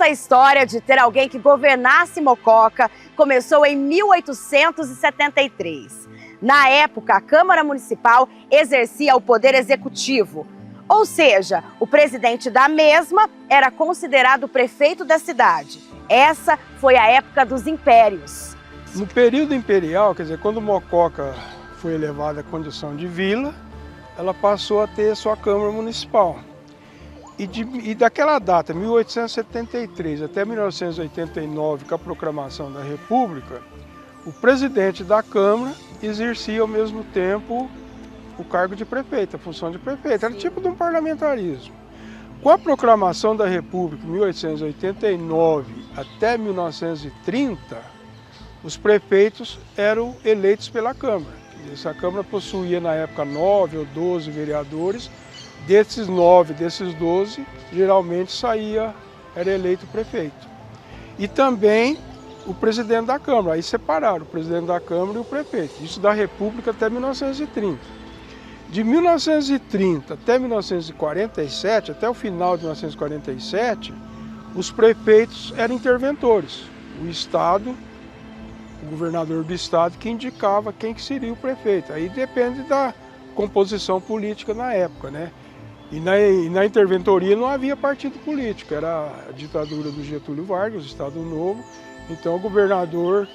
Nossa história de ter alguém que governasse Mococa começou em 1873. Na época, a Câmara Municipal exercia o poder executivo, ou seja, o presidente da mesma era considerado o prefeito da cidade. Essa foi a época dos impérios. No período imperial, quer dizer, quando Mococa foi elevada à condição de vila, ela passou a ter sua Câmara Municipal. E daquela data, 1873 até 1989, com a proclamação da República, o presidente da Câmara exercia ao mesmo tempo o cargo de prefeito, a função de prefeito. Era tipo de um parlamentarismo. Com a proclamação da República, em 1889 até 1930, os prefeitos eram eleitos pela Câmara. Essa Câmara possuía, na época, 9 ou 12 vereadores. Desses 9, desses 12, geralmente era eleito o prefeito. E também o presidente da Câmara. Aí separaram o presidente da Câmara e o prefeito. Isso da República até 1930. De 1930 até 1947, até o final de 1947, os prefeitos eram interventores. O Estado, o governador do Estado, que indicava quem que seria o prefeito. Aí depende da composição política na época, né? E na interventoria não havia partido político, era a ditadura do Getúlio Vargas, o Estado Novo. Então o governador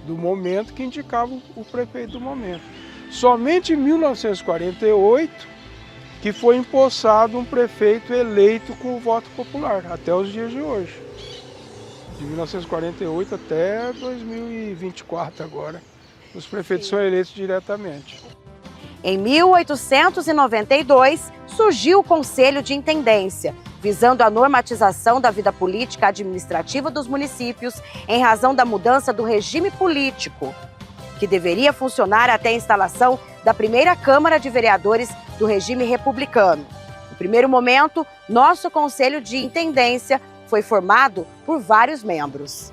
do momento que indicava o prefeito do momento. Somente em 1948 que foi empossado um prefeito eleito com o voto popular, até os dias de hoje. De 1948 até 2024 agora, os prefeitos são eleitos diretamente. Em 1892, surgiu o Conselho de Intendência, visando a normatização da vida política administrativa dos municípios em razão da mudança do regime político, que deveria funcionar até a instalação da primeira Câmara de Vereadores do regime republicano. No primeiro momento, nosso Conselho de Intendência foi formado por vários membros.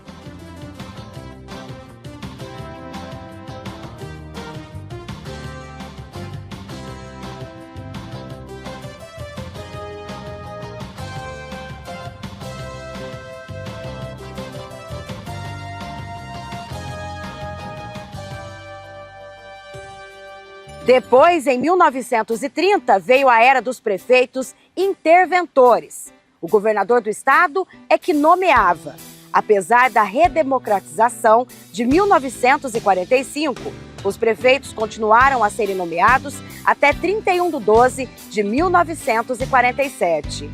Depois, em 1930, veio a era dos prefeitos interventores. O governador do estado é que nomeava. Apesar da redemocratização de 1945, os prefeitos continuaram a serem nomeados até 31 de 12 de 1947.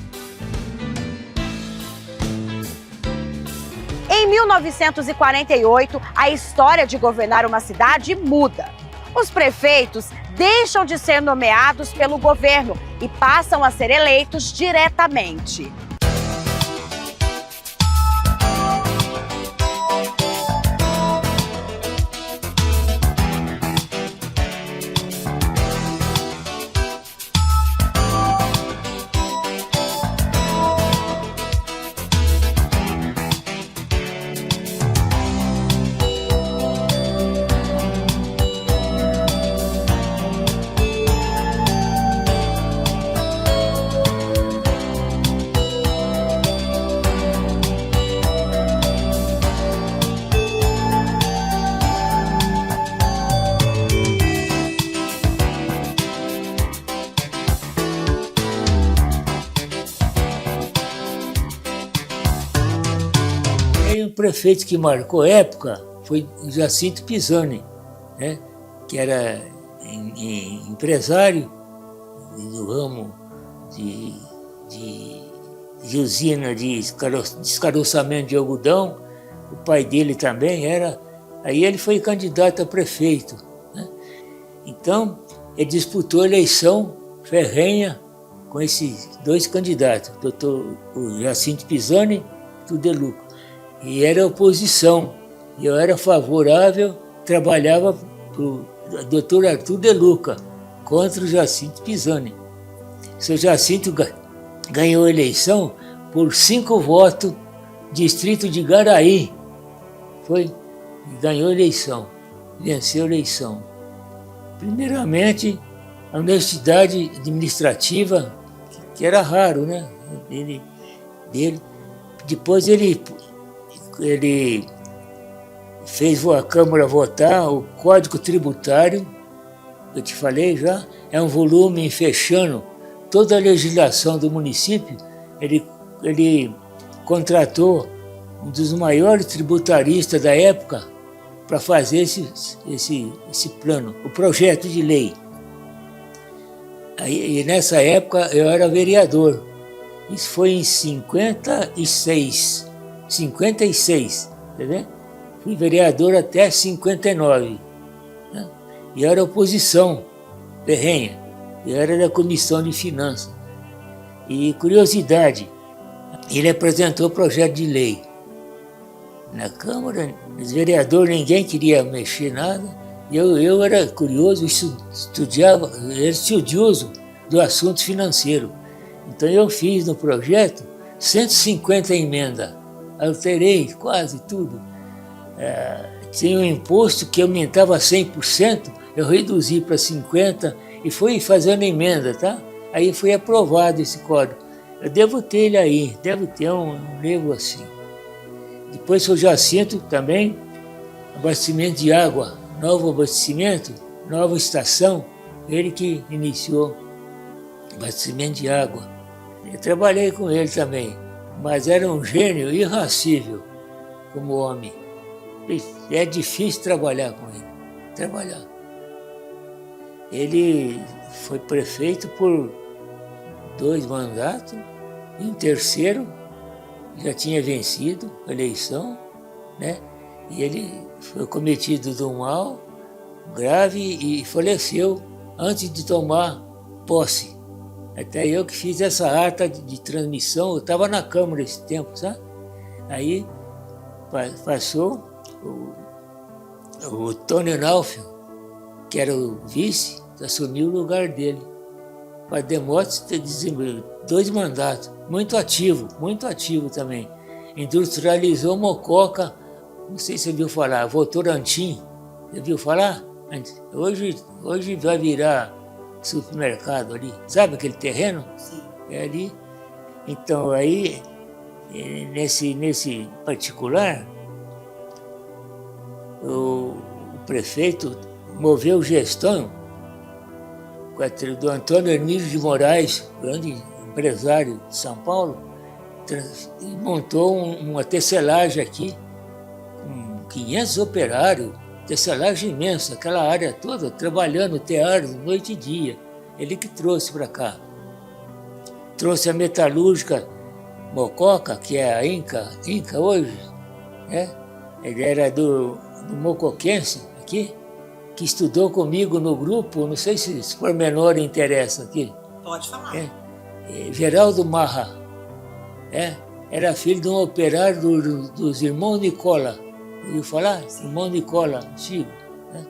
Em 1948, a história de governar uma cidade muda. Os prefeitos deixam de ser nomeados pelo governo e passam a ser eleitos diretamente. O prefeito que marcou época foi o Jacinto Pisani, né? Que era empresário do ramo de usina de descaroçamento de algodão. O pai dele também era. Aí ele foi candidato a prefeito, né? Então, ele disputou a eleição ferrenha com esses dois candidatos, o Jacinto Pisani e o De Luca. E era oposição. Eu era favorável, trabalhava para o doutor Arthur De Luca contra o Jacinto Pisani. O seu Jacinto ganhou a eleição por 5 votos, distrito de Garaí. Ganhou a eleição, venceu a eleição. Primeiramente, a honestidade administrativa, que era raro, né? Dele, Depois ele fez a Câmara votar o Código Tributário, que eu te falei já, é um volume fechando toda a legislação do município. Ele contratou um dos maiores tributaristas da época para fazer esse plano, o projeto de lei. E nessa época eu era vereador. Isso foi em 56, entendeu? Fui vereador até 59. Né? E era oposição ferrenha. Eu era da Comissão de Finanças. E curiosidade, ele apresentou o projeto de lei. Na Câmara, os vereadores, ninguém queria mexer nada. Eu era curioso, estudava, era estudioso do assunto financeiro. Então eu fiz no projeto 150 emendas. Alterei quase tudo. Tinha um imposto que aumentava 100%, eu reduzi para 50% e fui fazendo emenda, tá? Aí foi aprovado esse código. Eu devo ter ele aí, devo ter um livro assim. Depois o Jacinto também, abastecimento de água, novo abastecimento, nova estação, ele que iniciou abastecimento de água. Eu trabalhei com ele também, mas era um gênio irracível como homem. É difícil trabalhar com ele, Ele foi prefeito por 2 mandatos, e um terceiro já tinha vencido a eleição, né? E ele foi cometido de um mal grave e faleceu antes de tomar posse. Até eu que fiz essa ata de transmissão, eu estava na Câmara esse tempo, sabe? Aí passou o Tony Naufel, que era o vice, assumiu o lugar dele. O Padre Demóstenes teve 2 mandatos, muito ativo também. Industrializou Mococa, não sei se você viu falar, Votorantim, você viu falar? Hoje vai virar supermercado ali, sabe aquele terreno? Sim. É ali. Então aí, nesse particular, o prefeito moveu gestão do Antônio Hermílio de Moraes, grande empresário de São Paulo, e montou uma tecelagem aqui, com 500 operários, tecelagem imensa, aquela área toda, trabalhando teares noite e dia. Ele que trouxe para cá. Trouxe a metalúrgica Mococa, que é a Inca hoje, né? Ele era do mocoquense aqui, que estudou comigo no grupo, não sei se por menor interessa aqui. Pode falar. Geraldo Marra, era filho de um operário dos irmãos Nicola. Ouviu falar? Irmão Nicola, antigo. Né?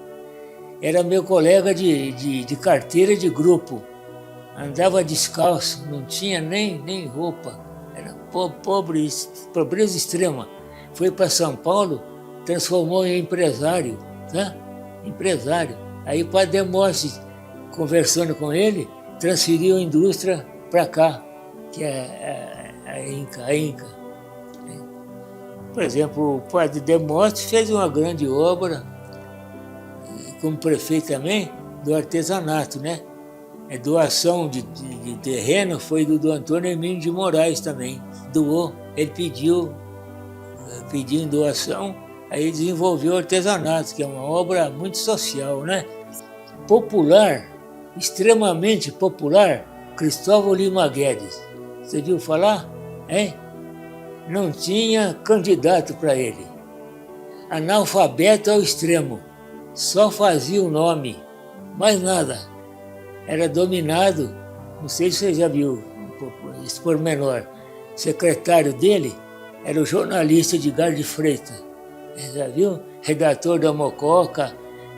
Era meu colega de carteira de grupo. Andava descalço, não tinha nem roupa. Era pobreza extrema. Foi para São Paulo, transformou em empresário, né? Empresário. Aí o Padre Demóstenes, conversando com ele, transferiu a indústria para cá, que é a Inca. Por exemplo, o Padre Demóstenes fez uma grande obra, como prefeito também, do artesanato, né? A doação de terreno foi do Antônio Hermílio de Moraes também. Doou, ele pediu em doação, aí desenvolveu o artesanato, que é uma obra muito social, né? Popular, extremamente popular, Cristóvão Lima Guedes. Você viu falar? Não tinha candidato para ele. Analfabeto ao extremo, só fazia o nome, mais nada. Era dominado, não sei se você já viu, esse pormenor. O secretário dele era o jornalista Edgar de Freitas. Já viu? Redator da Mococa.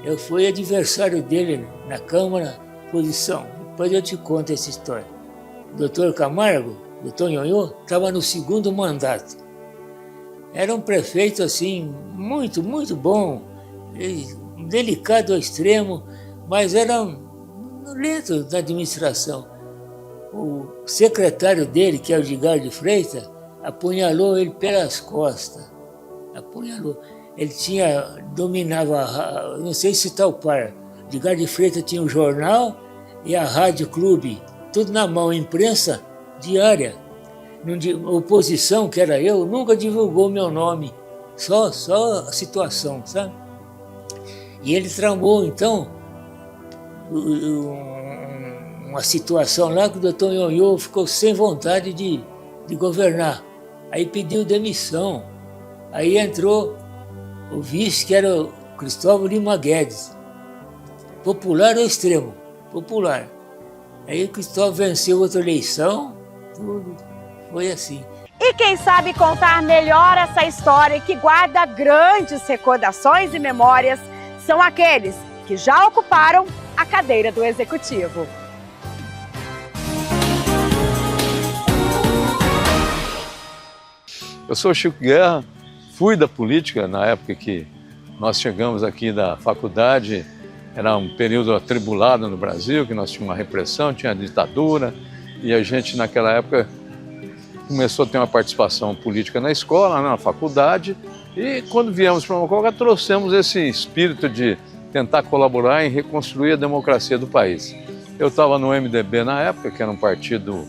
Eu fui adversário dele na Câmara, posição. Depois eu te conto essa história. Doutor Camargo, doutor Nhonhô, estava no 2º mandato. Era um prefeito assim, muito, muito bom, delicado ao extremo, mas era lento na administração. O secretário dele, que é o Edgar de Freitas, apunhalou ele pelas costas. Apunhalou. Ele dominava, não sei se tal par, Edgar de Freitas tinha o jornal e a Rádio Clube, tudo na mão, imprensa diária. Oposição, que era eu, nunca divulgou meu nome, só a situação, sabe? E ele tramou, então, uma situação lá que o doutor Ionhô ficou sem vontade de governar. Aí pediu demissão. Aí entrou o vice, que era o Cristóvão Lima Guedes. Popular ao extremo, popular. Aí o Cristóvão venceu outra eleição, tudo foi assim. E quem sabe contar melhor essa história que guarda grandes recordações e memórias são aqueles que já ocuparam a cadeira do Executivo. Eu sou Chico Guerra, fui da política na época que nós chegamos aqui da faculdade. Era um período atribulado no Brasil, que nós tínhamos uma repressão, tinha ditadura, e a gente naquela época começou a ter uma participação política na escola, na faculdade, e quando viemos para Mococa trouxemos esse espírito de tentar colaborar em reconstruir a democracia do país. Eu estava no MDB na época, que era um partido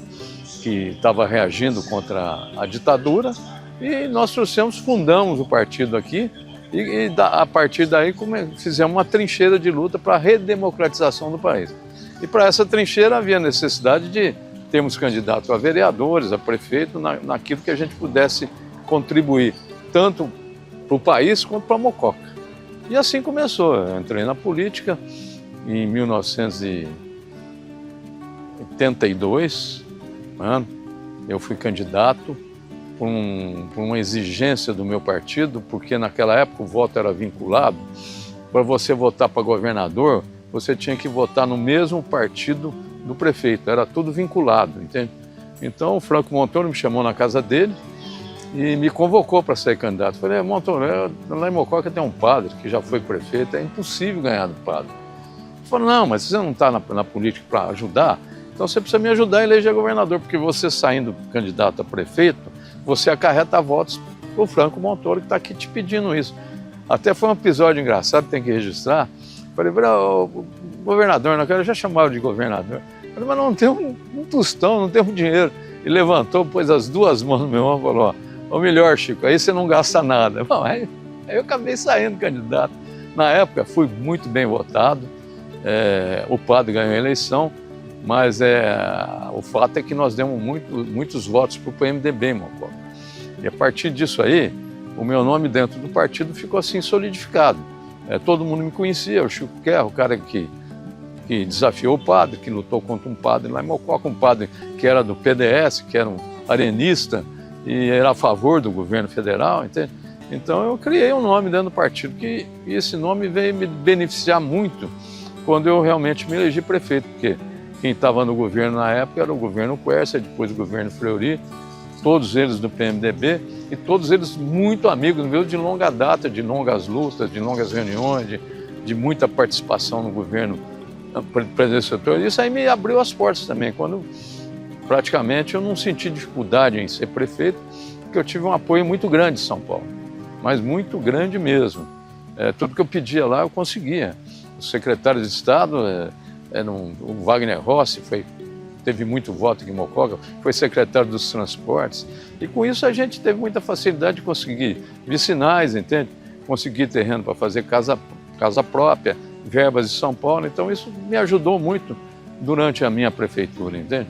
que estava reagindo contra a ditadura, e nós fundamos o partido aqui, e a partir daí fizemos uma trincheira de luta para a redemocratização do país. E para essa trincheira havia necessidade de termos candidatos a vereadores, a prefeito, naquilo que a gente pudesse contribuir, tanto para o país quanto para Mococa. E assim começou. Eu entrei na política em 1982, eu fui candidato por uma exigência do meu partido, porque naquela época o voto era vinculado. Para você votar para governador, você tinha que votar no mesmo partido do prefeito, era tudo vinculado, entende? Então o Franco Montoro me chamou na casa dele e me convocou para ser candidato. Eu falei, Montoro, lá em Mococa tem um padre que já foi prefeito, é impossível ganhar do padre. Ele falou, não, mas você não está na política para ajudar? Então você precisa me ajudar a eleger governador, porque você saindo candidato a prefeito, você acarreta votos para o Franco Montoro, que está aqui te pedindo isso. Até foi um episódio engraçado, tem que registrar. Falei, governador, eu já chamava de governador. Falei, mas não tem um tostão, não tem um dinheiro. Ele levantou, pôs as duas mãos no meu ombro e falou, ô melhor, Chico, aí você não gasta nada. Bom, aí eu acabei saindo candidato. Na época fui muito bem votado, o padre ganhou a eleição, mas o fato é que nós demos muitos votos para o PMDB em Mococa. E a partir disso aí, o meu nome dentro do partido ficou assim solidificado. Todo mundo me conhecia, o Chico Guerra, o cara que desafiou o padre, que lutou contra um padre lá em Mococa, um padre que era do PDS, que era um arenista e era a favor do governo federal, entende? Então eu criei um nome dentro do partido, e esse nome veio me beneficiar muito quando eu realmente me elegi prefeito, porque quem estava no governo na época era o governo Quércia, depois o governo Fleury, todos eles do PMDB, e todos eles muito amigos meus de longa data, de longas lutas, de longas reuniões, de muita participação no governo predecessor. Isso aí me abriu as portas também, quando praticamente eu não senti dificuldade em ser prefeito, porque eu tive um apoio muito grande de São Paulo, mas muito grande mesmo. Tudo que eu pedia lá eu conseguia. O secretário de Estado, o Wagner Rossi, teve muito voto aqui em Mococa, foi secretário dos Transportes, e com isso a gente teve muita facilidade de conseguir vicinais, entende? Conseguir terreno para fazer casa própria, verbas de São Paulo, então isso me ajudou muito durante a minha prefeitura, entende?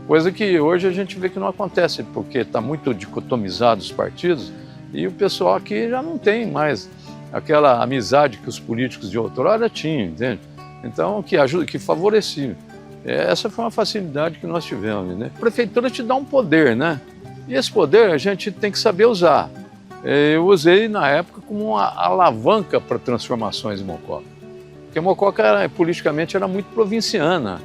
Coisa que hoje a gente vê que não acontece, porque está muito dicotomizado os partidos, e o pessoal aqui já não tem mais aquela amizade que os políticos de outrora tinham, entende? Então, que ajuda, que favorecia. Essa foi uma facilidade que nós tivemos, né? A prefeitura te dá um poder, né? E esse poder a gente tem que saber usar. Eu usei na época como uma alavanca para transformações em Mococa. Porque Mococa politicamente era muito provinciana.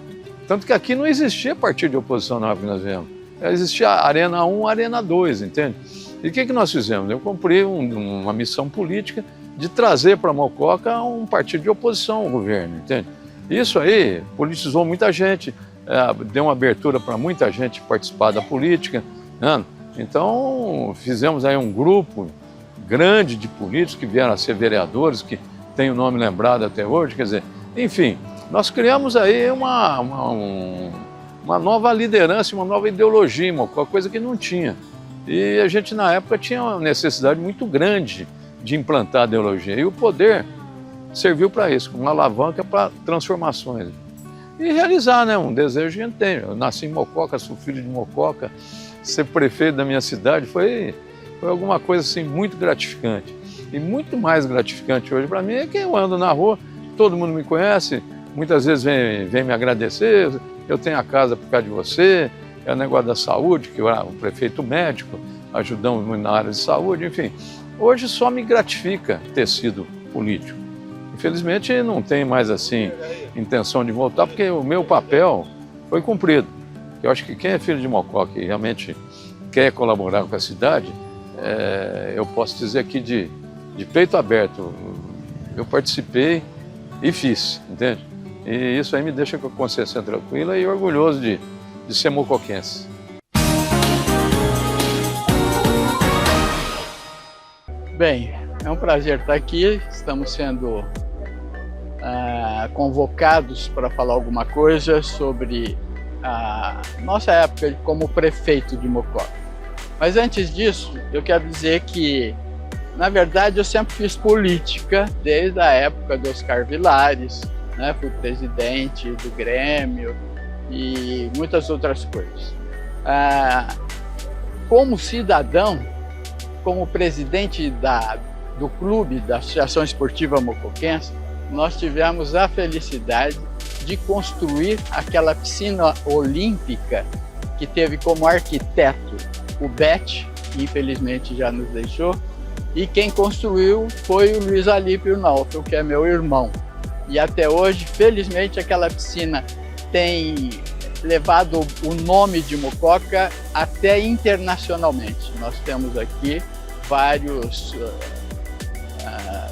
Tanto que aqui não existia partido de oposição na época que nós viemos. Existia a Arena 1, a Arena 2, entende? E o que nós fizemos? Eu cumpri uma missão política de trazer para Mococa um partido de oposição ao governo, entende? Isso aí politizou muita gente, deu uma abertura para muita gente participar da política, né? Então, fizemos aí um grupo grande de políticos que vieram a ser vereadores, que tem o nome lembrado até hoje, quer dizer, enfim, nós criamos aí uma nova liderança, uma nova ideologia, uma coisa que não tinha. E a gente, na época, tinha uma necessidade muito grande de implantar a ideologia. E o poder serviu para isso, como uma alavanca para transformações. E realizar, né, um desejo que a gente tem. Eu nasci em Mococa, sou filho de Mococa. Ser prefeito da minha cidade foi alguma coisa assim, muito gratificante. E muito mais gratificante hoje para mim é que eu ando na rua, todo mundo me conhece, muitas vezes vem me agradecer, eu tenho a casa por causa de você, é o negócio da saúde, que eu era um prefeito médico, ajudamos muito na área de saúde, enfim. Hoje só me gratifica ter sido político. Infelizmente não tenho mais assim intenção de voltar, porque o meu papel foi cumprido. Eu acho que quem é filho de Mococa e realmente quer colaborar com a cidade, eu posso dizer aqui de peito aberto, eu participei e fiz, entende? E isso aí me deixa com a consciência tranquila e orgulhoso de ser mocoquense. Bem, é um prazer estar aqui, estamos sendo convocados para falar alguma coisa sobre a nossa época como prefeito de Mococa. Mas antes disso, eu quero dizer que, na verdade, eu sempre fiz política desde a época de Oscar Vilares, né? Fui presidente do Grêmio e muitas outras coisas. Como cidadão, como presidente do clube da Associação Esportiva Mocoquense, nós tivemos a felicidade de construir aquela piscina olímpica que teve como arquiteto o Bet, que infelizmente já nos deixou, e quem construiu foi o Luiz Alípio Naufel, que é meu irmão. E até hoje, felizmente, aquela piscina tem levado o nome de Mococa até internacionalmente. Nós temos aqui várias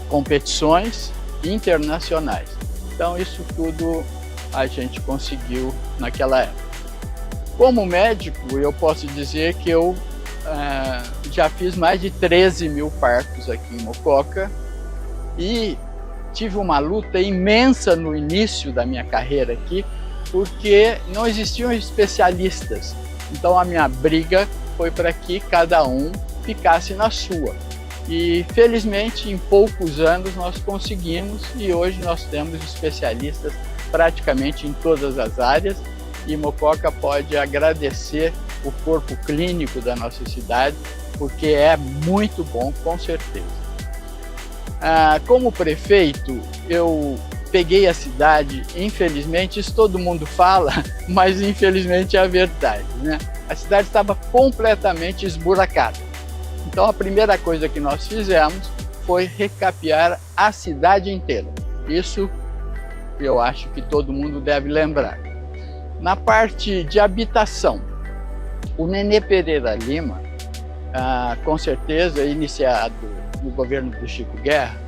competições internacionais. Então isso tudo a gente conseguiu naquela época. Como médico, eu posso dizer que eu já fiz mais de 13 mil partos aqui em Mococa e tive uma luta imensa no início da minha carreira aqui, porque não existiam especialistas. Então a minha briga foi para que cada um ficasse na sua. E felizmente em poucos anos nós conseguimos e hoje nós temos especialistas praticamente em todas as áreas e Mococa pode agradecer o corpo clínico da nossa cidade, porque é muito bom, com certeza. Como prefeito, eu peguei a cidade, infelizmente, isso todo mundo fala, mas infelizmente é a verdade, né? A cidade estava completamente esburacada. Então a primeira coisa que nós fizemos foi recapear a cidade inteira. Isso eu acho que todo mundo deve lembrar. Na parte de habitação, o Nenê Pereira Lima, com certeza iniciado no governo do Chico Guerra,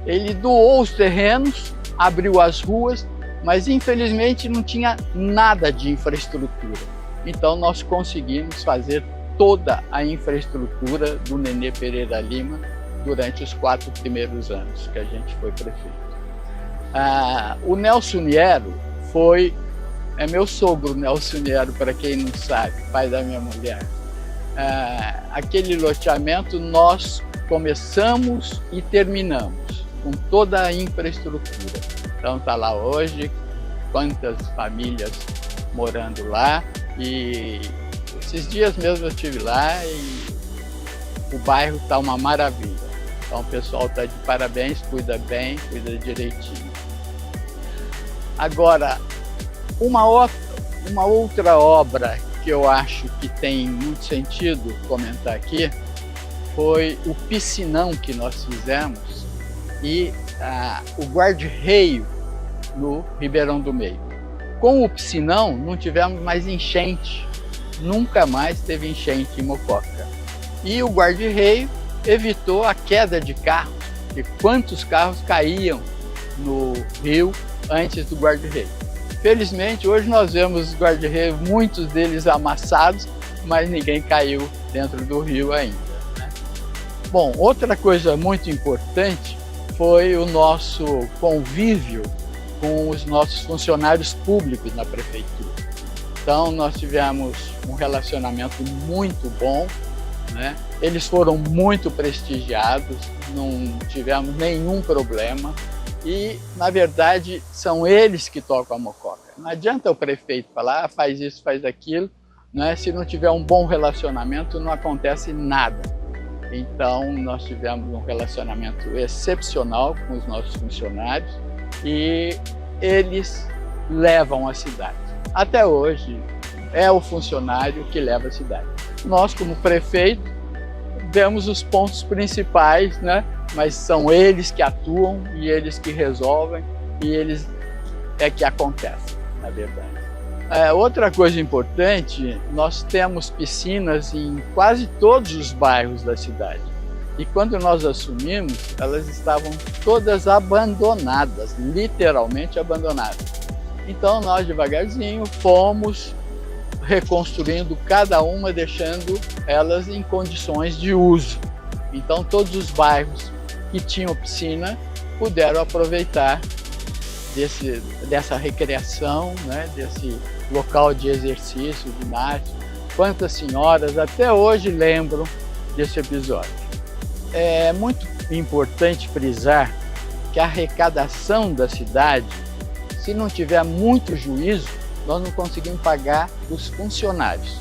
ele doou os terrenos, abriu as ruas, mas infelizmente não tinha nada de infraestrutura. Então nós conseguimos fazer toda a infraestrutura do Nenê Pereira Lima durante os 4 primeiros anos que a gente foi prefeito. O Nelson Niero é meu sogro, Nelson Niero, para quem não sabe, pai da minha mulher. Aquele loteamento nós começamos e terminamos com toda a infraestrutura. Então está lá hoje, quantas famílias morando lá, e esses dias mesmo eu estive lá e o bairro está uma maravilha. Então o pessoal está de parabéns, cuida bem, cuida direitinho. Agora, uma outra obra que eu acho que tem muito sentido comentar aqui foi o piscinão que nós fizemos e o guarda-reio no Ribeirão do Meio. Com o piscinão não tivemos mais enchente, nunca mais teve enchente em Mococa. E o guarda-reio evitou a queda de carros, porque quantos carros caíam no rio antes do guarda-reio. Felizmente, hoje nós vemos os guarda-reios, muitos deles amassados, mas ninguém caiu dentro do rio ainda, né? Bom, outra coisa muito importante foi o nosso convívio com os nossos funcionários públicos na prefeitura. Então, nós tivemos um relacionamento muito bom, né? Eles foram muito prestigiados, não tivemos nenhum problema e, na verdade, são eles que tocam a mococa. Não adianta o prefeito falar, faz isso, faz aquilo, né? Se não tiver um bom relacionamento, não acontece nada. Então, nós tivemos um relacionamento excepcional com os nossos funcionários e eles levam a cidade. Até hoje, é o funcionário que leva a cidade. Nós, como prefeito, vemos os pontos principais, né? Mas são eles que atuam e eles que resolvem e eles é que acontece, na verdade. Outra coisa importante, nós temos piscinas em quase todos os bairros da cidade. E quando nós assumimos, elas estavam todas abandonadas, literalmente abandonadas. Então nós devagarzinho fomos reconstruindo cada uma, deixando elas em condições de uso. Então todos os bairros que tinham piscina puderam aproveitar dessa recreação, né, desse local de exercício, ginástica. Quantas senhoras até hoje lembram desse episódio. É muito importante frisar que a arrecadação da cidade, se não tiver muito juízo, nós não conseguimos pagar os funcionários.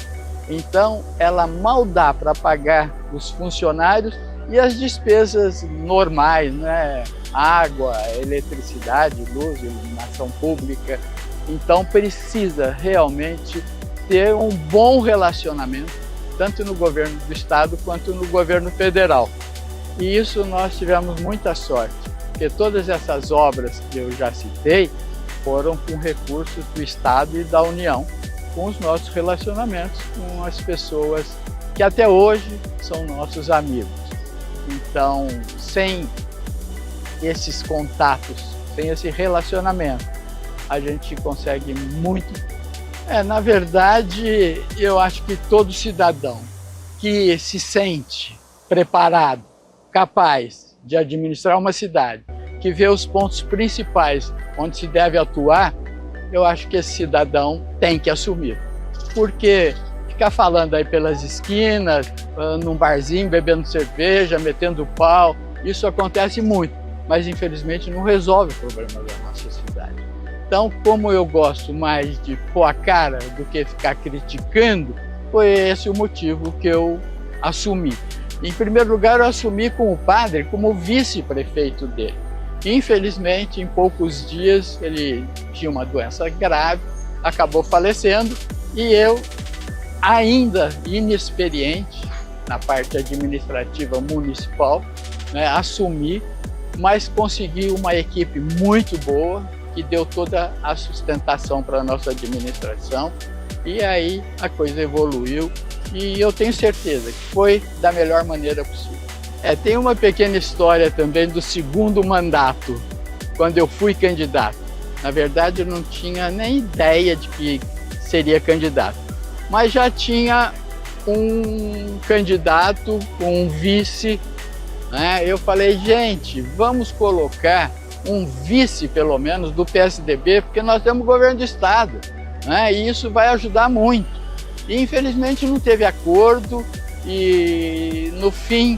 Então, ela mal dá para pagar os funcionários e as despesas normais, né? Água, eletricidade, luz, iluminação pública. Então, precisa realmente ter um bom relacionamento, tanto no governo do estado quanto no governo federal. E isso nós tivemos muita sorte, porque todas essas obras que eu já citei foram com recursos do estado e da União, com os nossos relacionamentos com as pessoas que até hoje são nossos amigos. Então, sem esses contatos, sem esse relacionamento, a gente consegue muito. Na verdade, eu acho que todo cidadão que se sente preparado, capaz de administrar uma cidade, que vê os pontos principais onde se deve atuar, eu acho que esse cidadão tem que assumir. Porque ficar falando aí pelas esquinas, num barzinho, bebendo cerveja, metendo pau, isso acontece muito, mas infelizmente não resolve o problema da nossa cidade. Então, como eu gosto mais de pôr a cara do que ficar criticando, foi esse o motivo que eu assumi. Em primeiro lugar, eu assumi com o padre como vice-prefeito dele. Infelizmente, em poucos dias, ele tinha uma doença grave, acabou falecendo e eu, ainda inexperiente na parte administrativa municipal, né, assumi, mas consegui uma equipe muito boa que deu toda a sustentação para a nossa administração e aí a coisa evoluiu e eu tenho certeza que foi da melhor maneira possível. Tem uma pequena história também do segundo mandato, quando eu fui candidato. Na verdade, eu não tinha nem ideia de que seria candidato, mas já tinha um candidato com um vice, né? Eu falei, gente, vamos colocar um vice, pelo menos, do PSDB, porque nós temos governo de estado, né? E isso vai ajudar muito. E, infelizmente, não teve acordo e, no fim,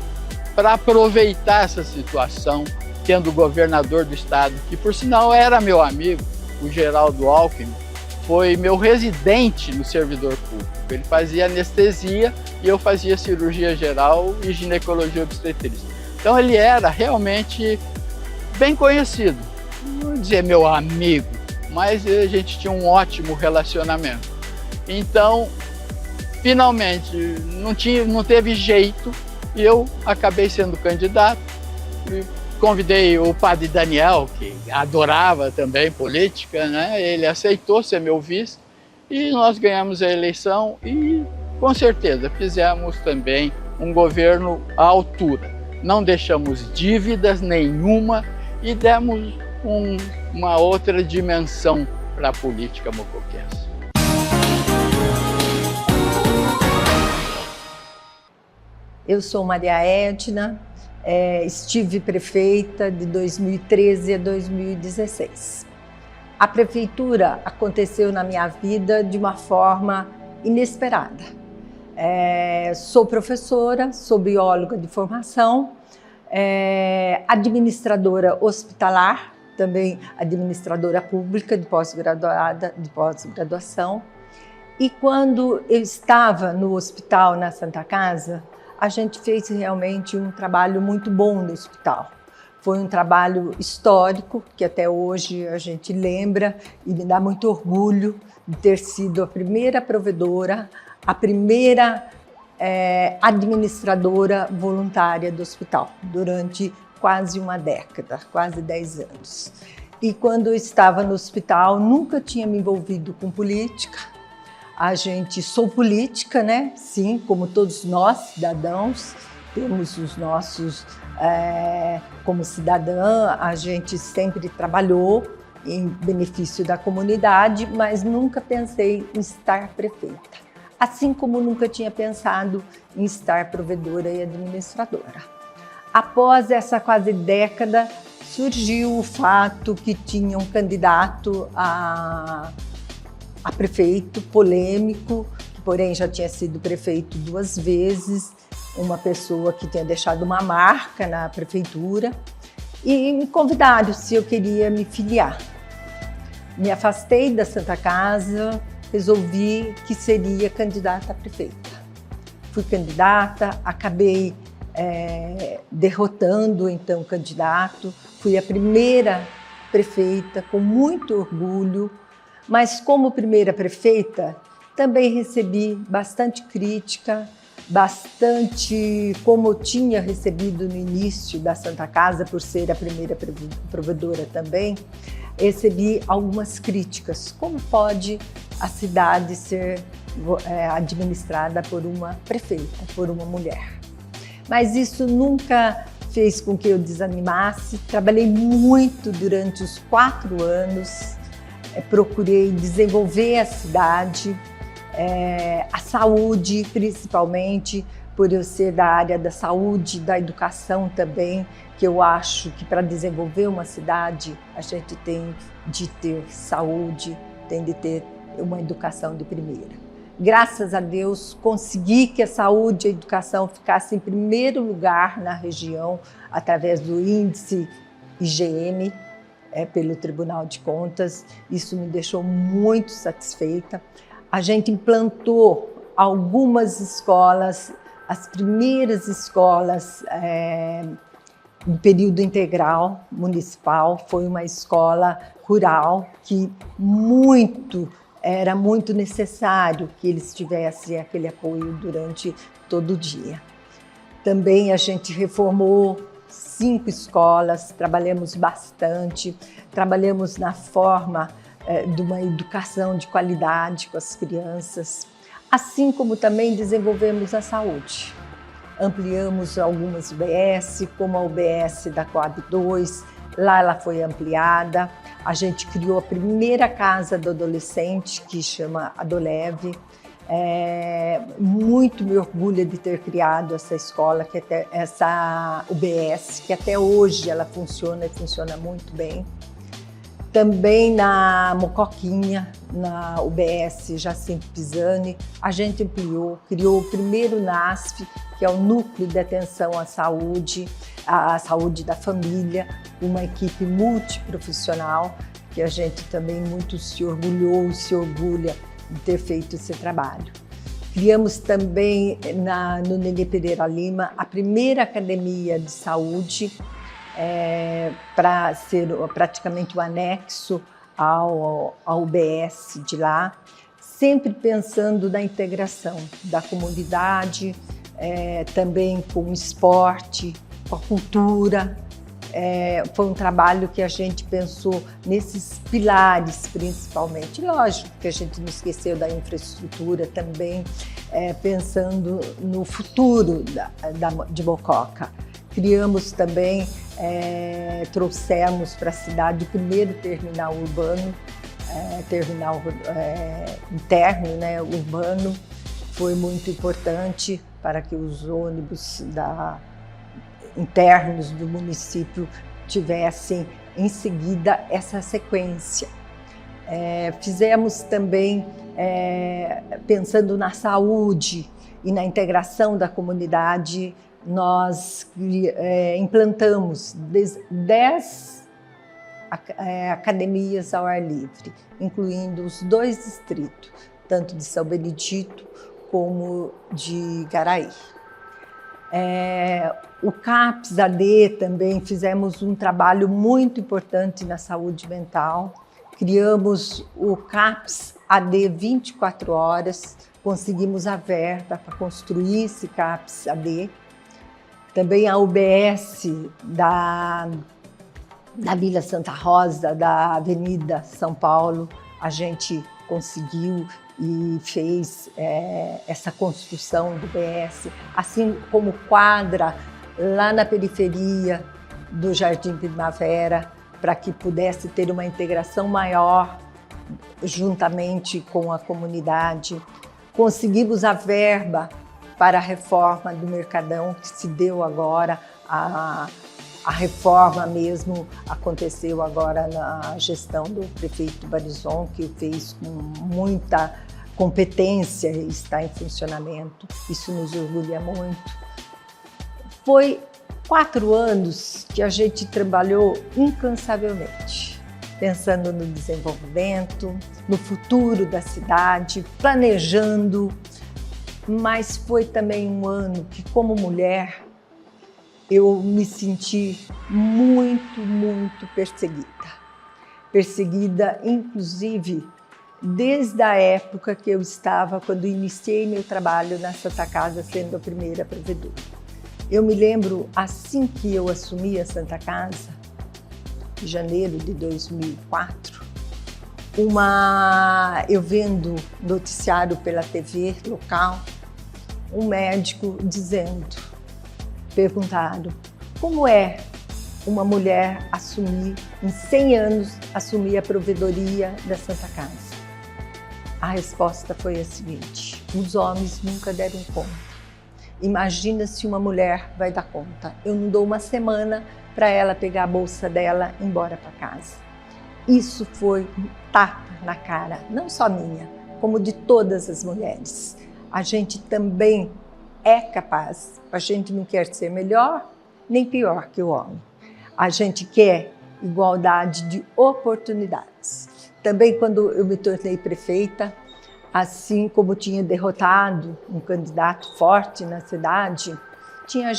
para aproveitar essa situação, tendo o governador do estado, que por sinal era meu amigo, o Geraldo Alckmin, foi meu residente no servidor público. Ele fazia anestesia e eu fazia cirurgia geral e ginecologia obstetrícia. Então ele era realmente bem conhecido, não vou dizer meu amigo, mas a gente tinha um ótimo relacionamento. Então, finalmente, não teve jeito, e eu acabei sendo candidato. Convidei o padre Daniel, que adorava também política, né? Ele aceitou ser meu vice e nós ganhamos a eleição e, com certeza, fizemos também um governo à altura. Não deixamos dívidas nenhuma e demos uma outra dimensão para a política mocoquense. Eu sou Maria Edna, estive prefeita de 2013 a 2016. A prefeitura aconteceu na minha vida de uma forma inesperada. Sou professora, sou bióloga de formação, administradora hospitalar, também administradora pública de pós-graduação. E quando eu estava no hospital, na Santa Casa, a gente fez realmente um trabalho muito bom no hospital. Foi um trabalho histórico, que até hoje a gente lembra e me dá muito orgulho de ter sido a primeira provedora, a primeira administradora voluntária do hospital, durante quase uma década, quase 10 anos. E quando eu estava no hospital, nunca tinha me envolvido com política. Sou política, né? Sim, como todos nós, cidadãos, temos os nossos, como cidadã, a gente sempre trabalhou em benefício da comunidade, mas nunca pensei em estar prefeita. Assim como nunca tinha pensado em estar provedora e administradora. Após essa quase década, surgiu o fato que tinha um candidato a prefeito polêmico, que porém já tinha sido prefeito 2 vezes, uma pessoa que tinha deixado uma marca na prefeitura, e me convidaram se eu queria me filiar. Me afastei da Santa Casa, resolvi que seria candidata a prefeita. Fui candidata, acabei derrotando então o candidato, fui a primeira prefeita com muito orgulho, mas como primeira prefeita também recebi bastante crítica, como eu tinha recebido no início da Santa Casa, por ser a primeira provedora também, recebi algumas críticas. Como pode a cidade ser administrada por uma prefeita, por uma mulher? Mas isso nunca fez com que eu desanimasse. Trabalhei muito durante os 4 anos, procurei desenvolver a cidade, a saúde, principalmente, por eu ser da área da saúde, da educação também, que eu acho que para desenvolver uma cidade, a gente tem de ter saúde, tem de ter uma educação de primeira. Graças a Deus, consegui que a saúde e a educação ficassem em primeiro lugar na região, através do índice IGM, pelo Tribunal de Contas. Isso me deixou muito satisfeita. A gente implantou algumas escolas, as primeiras escolas em período integral municipal. Foi uma escola rural que era muito necessário que eles tivessem aquele apoio durante todo o dia. Também a gente reformou 5 escolas, trabalhamos bastante, trabalhamos na forma de uma educação de qualidade com as crianças, assim como também desenvolvemos a saúde. Ampliamos algumas UBS, como a UBS da Coab 2, lá ela foi ampliada. A gente criou a primeira casa do adolescente, que chama Adoleve. Muito me orgulho de ter criado essa escola, essa UBS, que até hoje ela funciona e funciona muito bem. Também na Mocoquinha, na UBS Jacinto Pisani, a gente ampliou, criou o primeiro NASF, que é o Núcleo de Atenção à Saúde da Família, uma equipe multiprofissional, que a gente também muito se orgulhou e se orgulha de ter feito esse trabalho. Criamos também no Nenê Pereira Lima a primeira academia de saúde, para ser praticamente o anexo ao UBS de lá, sempre pensando na integração da comunidade, também com o esporte, com a cultura. Foi um trabalho que a gente pensou nesses pilares principalmente. Lógico que a gente não esqueceu da infraestrutura também, pensando no futuro de Mococa. Criamos também, trouxemos para a cidade o primeiro terminal urbano, terminal interno, né, urbano. Foi muito importante. para que os ônibus internos do município tivessem em seguida essa sequência. Fizemos também, pensando na saúde e na integração da comunidade, nós implantamos 10 academias ao ar livre, incluindo os 2 distritos, tanto de São Benedito como de Garaí. O CAPS-AD também fizemos um trabalho muito importante na saúde mental. Criamos o CAPS-AD 24 horas, conseguimos a verba para construir esse CAPS-AD. Também a UBS da Vila Santa Rosa, da Avenida São Paulo, a gente conseguiu e fez essa construção do UBS, assim como quadra lá na periferia do Jardim Primavera, para que pudesse ter uma integração maior juntamente com a comunidade. Conseguimos a verba para a reforma do Mercadão, que se deu agora, a reforma mesmo aconteceu agora na gestão do prefeito Barizon, que fez com muita competência e está em funcionamento. Isso nos orgulha muito. Foi 4 anos que a gente trabalhou incansavelmente, pensando no desenvolvimento, no futuro da cidade, planejando, mas foi também um ano que, como mulher, eu me senti muito perseguida. Perseguida, inclusive, desde a época que eu estava, quando iniciei meu trabalho na Santa Casa, sendo a primeira provedora. Eu me lembro, assim que eu assumi a Santa Casa, em janeiro de 2004, eu vendo noticiário pela TV local, um médico perguntaram como é uma mulher em 100 anos, assumir a provedoria da Santa Casa. A resposta foi a seguinte: os homens nunca deram conta. Imagina se uma mulher vai dar conta. Eu não dou uma semana para ela pegar a bolsa dela e ir embora para casa. Isso foi um tapa na cara, não só minha, como de todas as mulheres. A gente também é capaz. A gente não quer ser melhor nem pior que o homem. A gente quer igualdade de oportunidades. Também quando eu me tornei prefeita, assim como tinha derrotado um candidato forte na cidade, tinha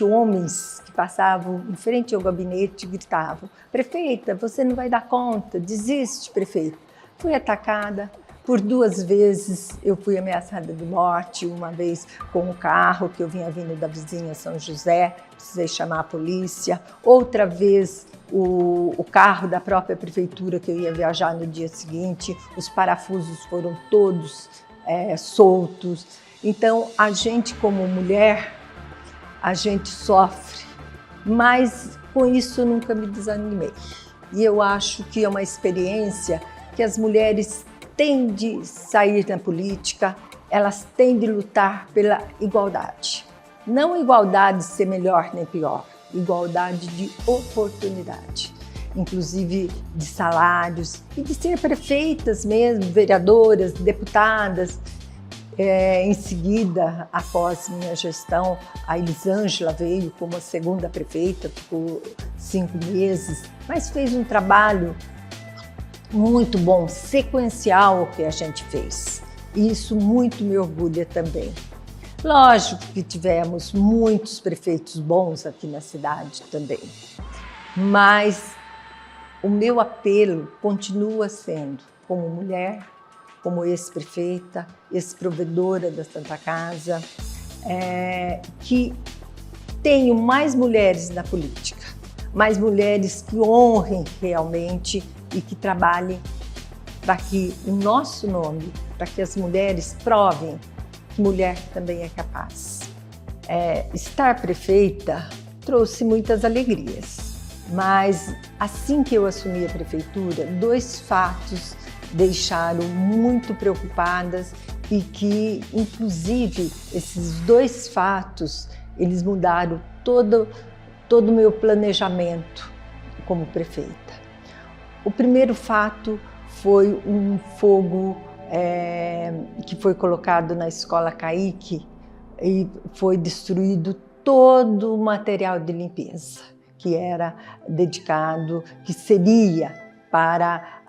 homens que passavam em frente ao gabinete e gritavam: prefeita, você não vai dar conta, desiste, prefeita. Fui atacada. Por 2 vezes eu fui ameaçada de morte, uma vez com o carro que eu vinha vindo da vizinha São José, precisei chamar a polícia. Outra vez o carro da própria prefeitura que eu ia viajar no dia seguinte, os parafusos foram todos soltos. Então a gente como mulher, a gente sofre, mas com isso eu nunca me desanimei. E eu acho que é uma experiência que as mulheres têm de sair na política, elas têm de lutar pela igualdade. Não igualdade de ser melhor nem pior, igualdade de oportunidade, inclusive de salários e de ser prefeitas mesmo, vereadoras, deputadas. Em seguida, após minha gestão, a Elisângela veio como a 2ª prefeita, ficou 5 meses, mas fez um trabalho muito bom, sequencial o que a gente fez. E isso muito me orgulha também. Lógico que tivemos muitos prefeitos bons aqui na cidade também, mas o meu apelo continua sendo, como mulher, como ex-prefeita, ex-provedora da Santa Casa, que tenho mais mulheres na política, mais mulheres que honrem realmente e que trabalhem para que o nosso nome, para que as mulheres provem que mulher também é capaz. Estar prefeita trouxe muitas alegrias, mas assim que eu assumi a prefeitura, 2 fatos deixaram muito preocupadas e que, inclusive, esses dois fatos, eles mudaram todo o meu planejamento como prefeita. O primeiro fato foi um fogo que foi colocado na Escola Caique e foi destruído todo o material de limpeza que era dedicado, que seria para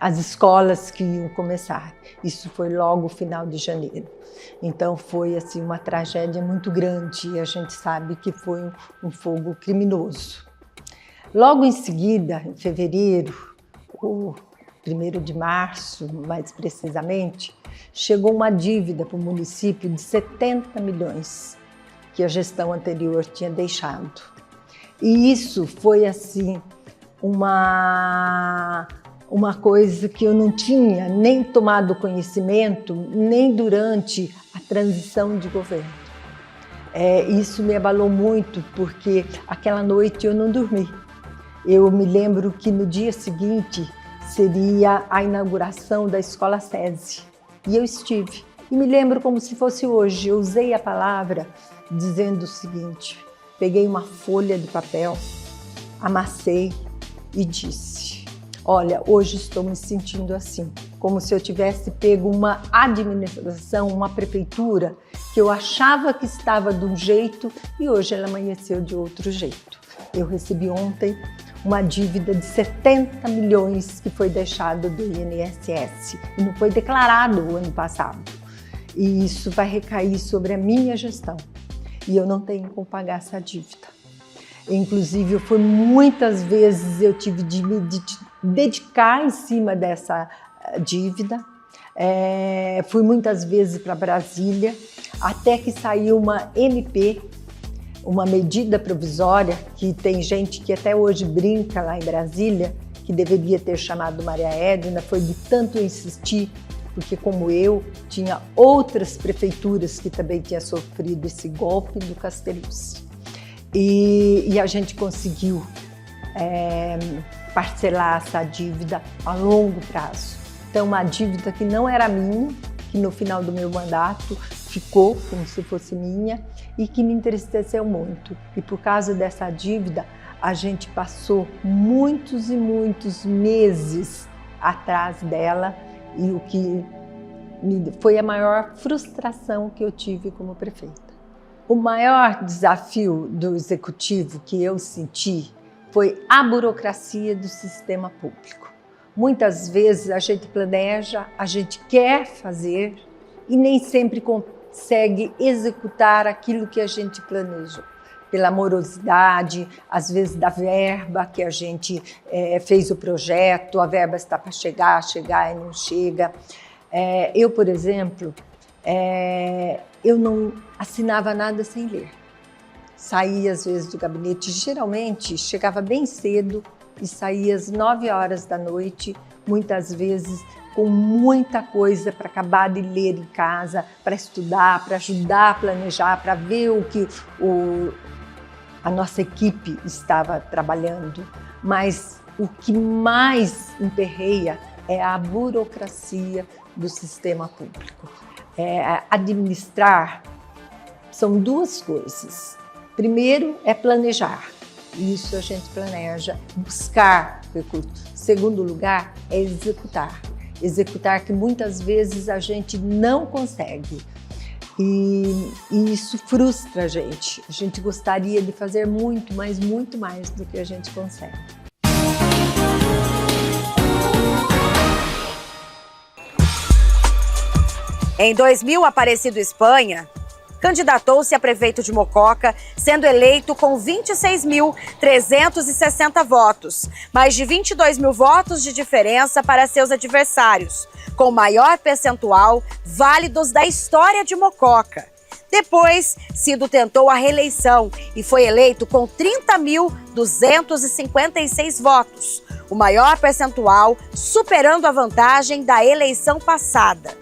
as escolas que iam começar. Isso foi logo no final de janeiro. Então foi assim uma tragédia muito grande e a gente sabe que foi um fogo criminoso. Logo em seguida, em fevereiro, o 1º de março, mais precisamente, chegou uma dívida para o município de 70 milhões que a gestão anterior tinha deixado. E isso foi assim uma coisa que eu não tinha nem tomado conhecimento, nem durante a transição de governo. Isso me abalou muito, porque aquela noite eu não dormi. Eu me lembro que no dia seguinte seria a inauguração da Escola SESI, e eu estive. E me lembro como se fosse hoje, eu usei a palavra dizendo o seguinte: peguei uma folha de papel, amassei e disse: olha, hoje estou me sentindo assim, como se eu tivesse pego uma administração, uma prefeitura que eu achava que estava de um jeito e hoje ela amanheceu de outro jeito. Eu recebi ontem uma dívida de 70 milhões que foi deixado do INSS e não foi declarado o ano passado. E isso vai recair sobre a minha gestão e eu não tenho como pagar essa dívida. Inclusive, muitas vezes eu tive de me dedicar em cima dessa dívida. Fui muitas vezes para Brasília, até que saiu uma MP, uma medida provisória, que tem gente que até hoje brinca lá em Brasília, que deveria ter chamado Maria Edna, foi de tanto insistir, porque como eu, tinha outras prefeituras que também tinham sofrido esse golpe do Castellucci. E a gente conseguiu parcelar essa dívida a longo prazo. Então, uma dívida que não era minha, que no final do meu mandato ficou como se fosse minha e que me entristeceu muito. E por causa dessa dívida, a gente passou muitos e muitos meses atrás dela e o que foi a maior frustração que eu tive como prefeita. O maior desafio do executivo que eu senti foi a burocracia do sistema público. Muitas vezes a gente planeja, a gente quer fazer e nem sempre consegue executar aquilo que a gente planejou. Pela morosidade, às vezes da verba que a gente fez o projeto, a verba está para chegar e não chega. Eu, por exemplo, eu não assinava nada sem ler. Saía às vezes do gabinete, geralmente chegava bem cedo e saía às 9 horas da noite, muitas vezes com muita coisa para acabar de ler em casa, para estudar, para ajudar a planejar, para ver o que a nossa equipe estava trabalhando. Mas o que mais emperreia é a burocracia do sistema público. Administrar são duas coisas. Primeiro é planejar, isso a gente planeja, buscar recursos. Segundo lugar é executar que muitas vezes a gente não consegue e isso frustra a gente gostaria de fazer muito, mas muito mais do que a gente consegue. Em 2000, Aparecido Espanha candidatou-se a prefeito de Mococa, sendo eleito com 26.360 votos, mais de 22 mil votos de diferença para seus adversários, com o maior percentual válidos da história de Mococa. Depois, Cido tentou a reeleição e foi eleito com 30.256 votos, o maior percentual, superando a vantagem da eleição passada.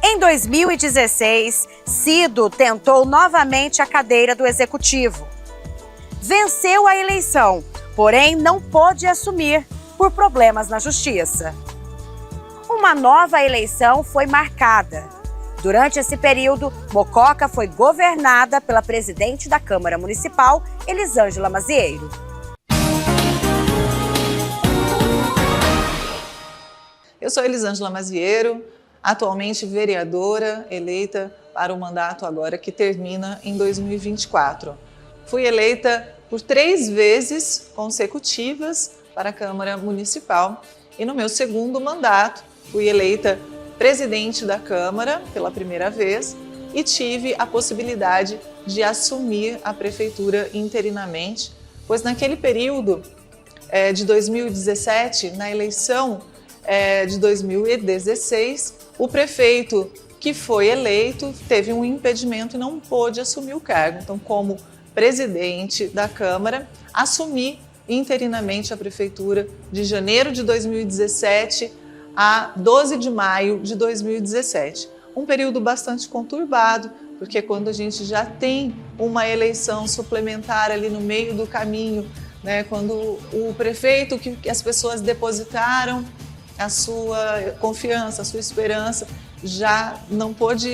Em 2016, Cido tentou novamente a cadeira do Executivo. Venceu a eleição, porém não pôde assumir por problemas na Justiça. uma nova eleição foi marcada. Durante esse período, Mococa foi governada pela presidente da Câmara Municipal, Elisângela Mazieiro. Eu sou Elisângela Mazieiro, atualmente vereadora eleita para o mandato agora que termina em 2024. Fui eleita por 3 vezes consecutivas para a Câmara Municipal e no meu segundo mandato fui eleita presidente da Câmara pela primeira vez e tive a possibilidade de assumir a prefeitura interinamente, pois naquele período de 2017, na eleição de 2016, o prefeito que foi eleito teve um impedimento e não pôde assumir o cargo. Então, como presidente da Câmara, assumi interinamente a prefeitura de janeiro de 2017 a 12 de maio de 2017. Um período bastante conturbado, porque quando a gente já tem uma eleição suplementar ali no meio do caminho, né, quando o prefeito que as pessoas depositaram a sua confiança, a sua esperança, já não pôde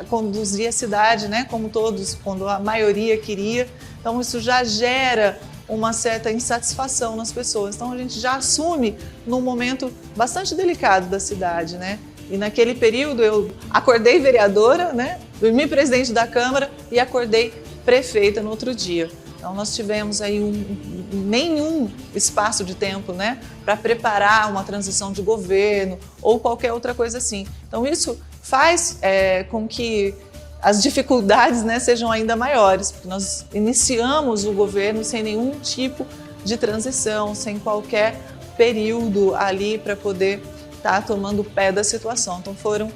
conduzir a cidade, né, como todos, quando a maioria queria. Então isso já gera uma certa insatisfação nas pessoas. Então a gente já assume num momento bastante delicado da cidade, né? E naquele período eu acordei vereadora, né? Dormi presidente da Câmara e acordei prefeita no outro dia. Então nós tivemos aí nenhum espaço de tempo, né, para preparar uma transição de governo ou qualquer outra coisa assim. Então isso faz com que as dificuldades, né, sejam ainda maiores, porque nós iniciamos o governo sem nenhum tipo de transição, sem qualquer período ali para poder estar tomando pé da situação. Então foram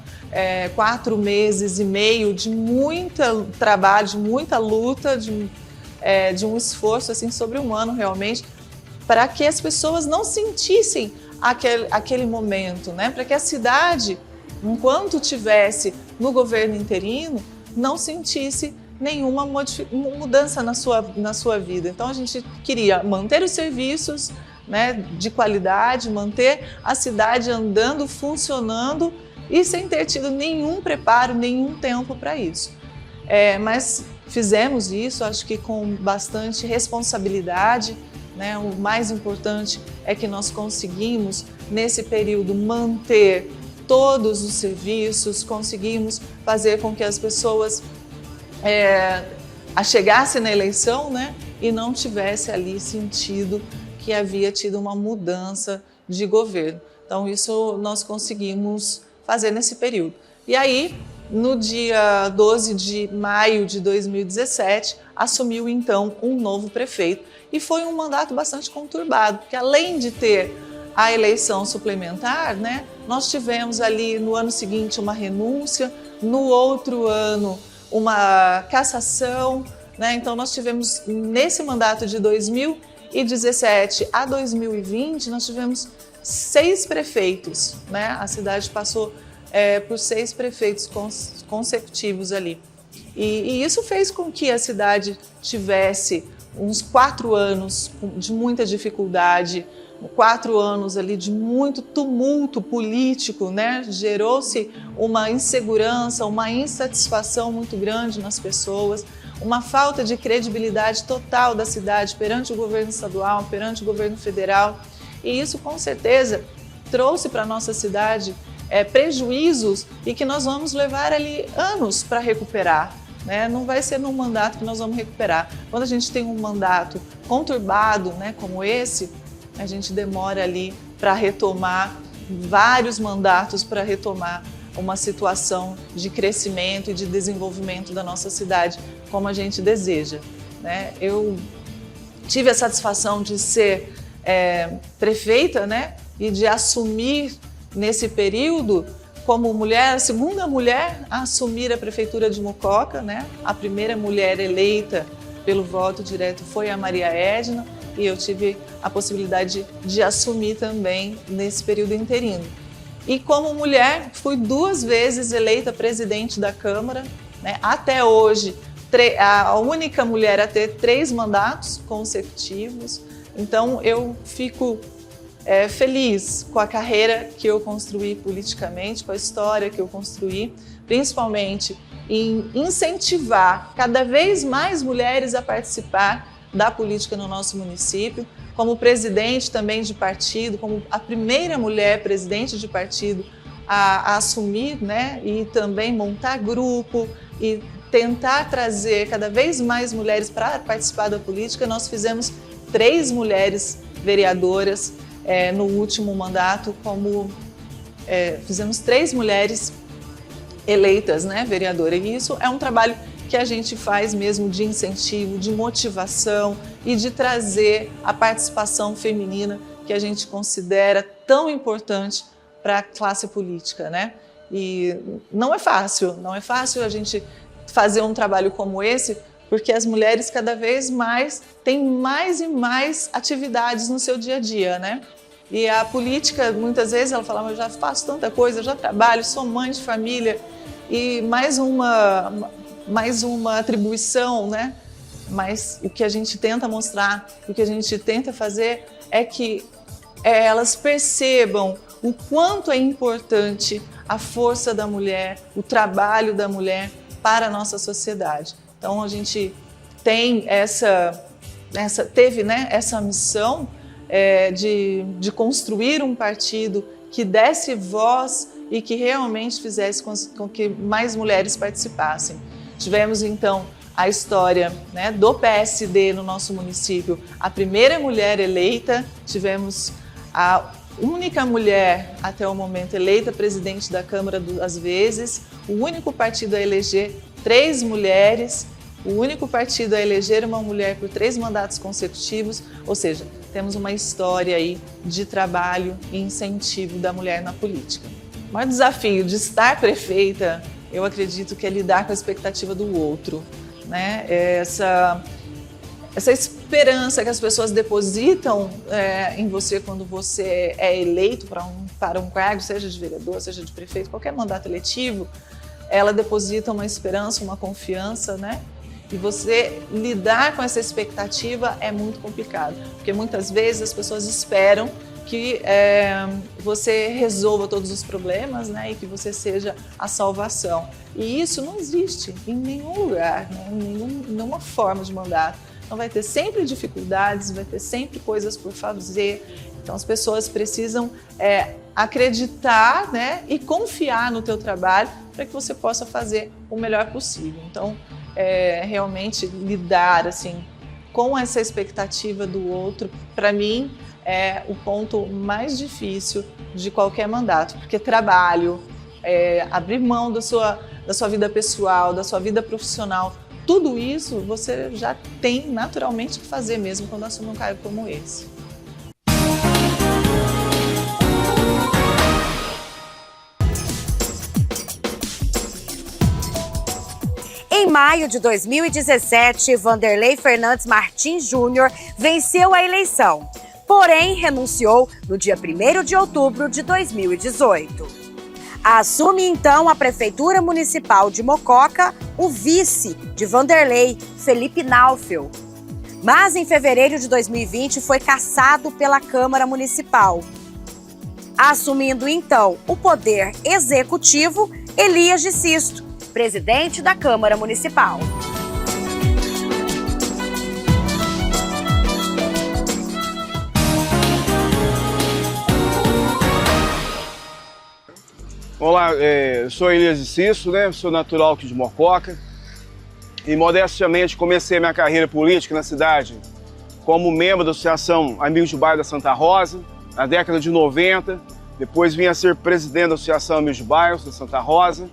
4 meses e meio de muito trabalho, de muita luta, de um esforço assim, sobre-humano realmente, para que as pessoas não sentissem aquele momento, né? Para que a cidade, enquanto tivesse no governo interino, não sentisse nenhuma mudança na sua vida. Então a gente queria manter os serviços, né, de qualidade, manter a cidade andando, funcionando e sem ter tido nenhum preparo, nenhum tempo para isso. Mas fizemos isso, acho que com bastante responsabilidade, né? O mais importante é que nós conseguimos, nesse período, manter todos os serviços, conseguimos fazer com que as pessoas chegassem na eleição, né, e não tivesse ali sentido que havia tido uma mudança de governo. Então isso nós conseguimos fazer nesse período. E aí, no dia 12 de maio de 2017, assumiu então um novo prefeito e foi um mandato bastante conturbado, porque além de ter a eleição suplementar, né, nós tivemos ali no ano seguinte uma renúncia, no outro ano uma cassação, né? Então nós tivemos nesse mandato de 2017 a 2020, nós tivemos 6 prefeitos, né? A cidade passou por 6 prefeitos consecutivos ali. E isso fez com que a cidade tivesse uns 4 anos de muita dificuldade, 4 anos ali de muito tumulto político, né? Gerou-se uma insegurança, uma insatisfação muito grande nas pessoas, uma falta de credibilidade total da cidade perante o governo estadual, perante o governo federal. E isso, com certeza, trouxe para a nossa cidade prejuízos e que nós vamos levar ali anos para recuperar, né? Não vai ser num mandato que nós vamos recuperar. Quando a gente tem um mandato conturbado, né, como esse, a gente demora ali para retomar, vários mandatos para retomar uma situação de crescimento e de desenvolvimento da nossa cidade, como a gente deseja, né? Eu tive a satisfação de ser prefeita, né, e de assumir nesse período como mulher, a segunda mulher a assumir a prefeitura de Mococa, né? A primeira mulher eleita pelo voto direto foi a Maria Edna, e eu tive a possibilidade de assumir também nesse período interino. E como mulher, fui 2 vezes eleita presidente da Câmara, né? Até hoje, a única mulher a ter 3 mandatos consecutivos. Então eu fico feliz com a carreira que eu construí politicamente, com a história que eu construí, principalmente em incentivar cada vez mais mulheres a participar da política no nosso município, como presidente também de partido, como a primeira mulher presidente de partido a assumir, né, e também montar grupo e tentar trazer cada vez mais mulheres para participar da política. Nós fizemos 3 mulheres vereadoras no último mandato, fizemos 3 mulheres eleitas, né, vereadora. E isso é um trabalho que a gente faz mesmo de incentivo, de motivação e de trazer a participação feminina que a gente considera tão importante para a classe política, né? E não é fácil a gente fazer um trabalho como esse, porque as mulheres cada vez mais têm mais e mais atividades no seu dia a dia, né? E a política, muitas vezes, ela fala, mas eu já faço tanta coisa, eu já trabalho, sou mãe de família, e mais uma atribuição, né? Mas o que a gente tenta mostrar, o que a gente tenta fazer é que elas percebam o quanto é importante a força da mulher, o trabalho da mulher para a nossa sociedade. Então a gente tem teve, né, essa missão de construir um partido que desse voz e que realmente fizesse com que mais mulheres participassem. Tivemos então a história, né, do PSD no nosso município, a primeira mulher eleita, tivemos a única mulher até o momento eleita presidente da Câmara 2 vezes, o único partido a eleger 3 mulheres, o único partido a eleger uma mulher por 3 mandatos consecutivos, ou seja, temos uma história aí de trabalho e incentivo da mulher na política. O maior desafio de estar prefeita, eu acredito que é lidar com a expectativa do outro, né? Essa esperança que as pessoas depositam em você quando você é eleito para um cargo, seja de vereador, seja de prefeito, qualquer mandato eletivo, ela deposita uma esperança, uma confiança, né? E você lidar com essa expectativa é muito complicado, porque muitas vezes as pessoas esperam que você resolva todos os problemas, né, e que você seja a salvação. E isso não existe em nenhum lugar, né, em nenhuma forma de mandato. Então vai ter sempre dificuldades, vai ter sempre coisas por fazer. Então as pessoas precisam acreditar, né, e confiar no teu trabalho para que você possa fazer o melhor possível. Então realmente lidar assim com essa expectativa do outro, para mim, é o ponto mais difícil de qualquer mandato, porque trabalho, abrir mão da sua vida pessoal, da sua vida profissional, tudo isso você já tem naturalmente que fazer mesmo quando assume um cargo como esse. Em maio de 2017, Vanderlei Fernandes Martins Júnior venceu a eleição, porém renunciou no dia 1º de outubro de 2018. Assume então a Prefeitura Municipal de Mococa o vice de Vanderlei, Felipe Naufel. Mas em fevereiro de 2020 foi cassado pela Câmara Municipal. Assumindo então o poder executivo, Elias de Sisto, presidente da Câmara Municipal. Olá, eu sou Elias de Sisto, né? Sou natural aqui de Mococa e modestamente comecei minha carreira política na cidade como membro da Associação Amigos de Bairro da Santa Rosa, na década de 90. Depois vim a ser presidente da Associação Amigos de Bairros da Santa Rosa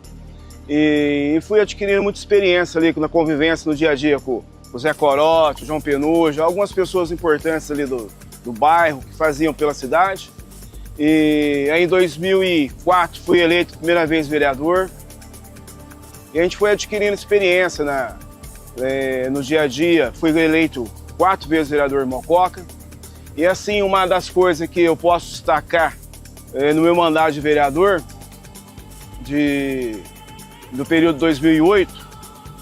e fui adquirindo muita experiência ali na convivência no dia a dia com o Zé Corote, o João Penuja, algumas pessoas importantes ali do bairro que faziam pela cidade. E aí, em 2004 fui eleito a primeira vez vereador e a gente foi adquirindo experiência no dia a dia. Fui eleito 4 vezes vereador em Mococa e assim, uma das coisas que eu posso destacar no meu mandato de vereador do período 2008,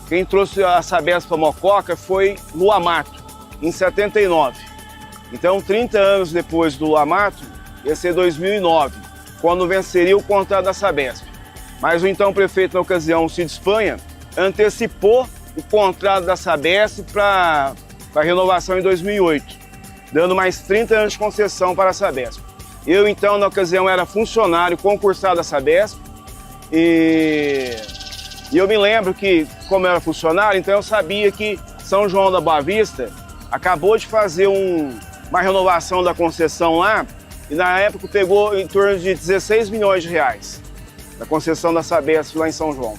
quem trouxe a Sabesp para Mococa foi Lua Mato, em 79. Então, 30 anos depois do Lamato, ia ser 2009, quando venceria o contrato da Sabesp. Mas o então prefeito na ocasião, o Cid Espanha, antecipou o contrato da Sabesp para renovação em 2008, dando mais 30 anos de concessão para a Sabesp. Eu, então, na ocasião, era funcionário concursado da Sabesp e eu me lembro que, como eu era funcionário, então eu sabia que São João da Boa Vista acabou de fazer uma renovação da concessão lá e, na época, pegou em torno de 16 milhões de reais da concessão da Sabesp lá em São João.